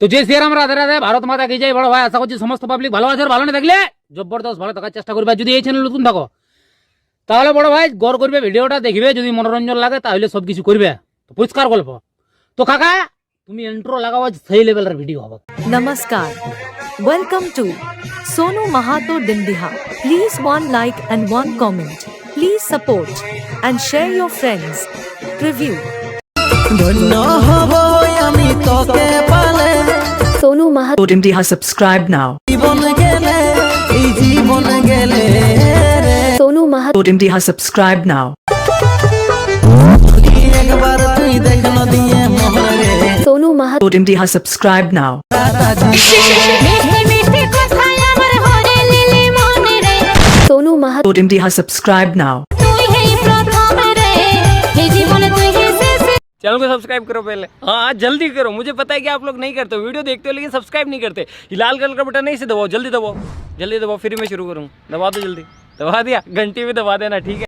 তো যে শ্রীরাম রাধে রাধে, ভারত মাতা কি জয়। বড় ভাই আশা করছি সমস্ত পাবলিক ভালো আছে, আর ভালো না থাকলে জবরদস্ত ভালো থাকার চেষ্টা করবে। যদি এই চ্যানেল নতুন থাকো তাহলে বড় ভাই গড় করবে, ভিডিওটা দেখবে, যদি মনোরঞ্জন লাগে তাহলে সবকিছু করবে। তো পরিষ্কার গল্প। তো কাকা তুমি ইন্ট্রো লাগাও, সেই লেভেলের ভিডিও হবে। Namaskar. Welcome to SONU MAHATO DIMDIHA. Please one like and one comment. Please support and share your friends. Preview. SONU MAHATO DIMDIHA, subscribe now. SONU MAHATO DIMDIHA, subscribe now. SONU MAHATO DIMDIHA, subscribe now. SONU MAHATO DIMDIHA, subscribe now. Channel को subscribe करो पहले, हाँ जल्दी करो। मुझे पता है कि आप लोग नहीं करते हो, वीडियो देखते हो लेकिन सब्सक्राइब नहीं करते। ये लाल कलर का बटन नहीं, इसे दबाओ, जल्दी दबाओ, जल्दी दबाओ, फिर मैं शुरू करूँ। दबा दो जल्दी, दबा दिया, घंटी भी दबा देना, ठीक है।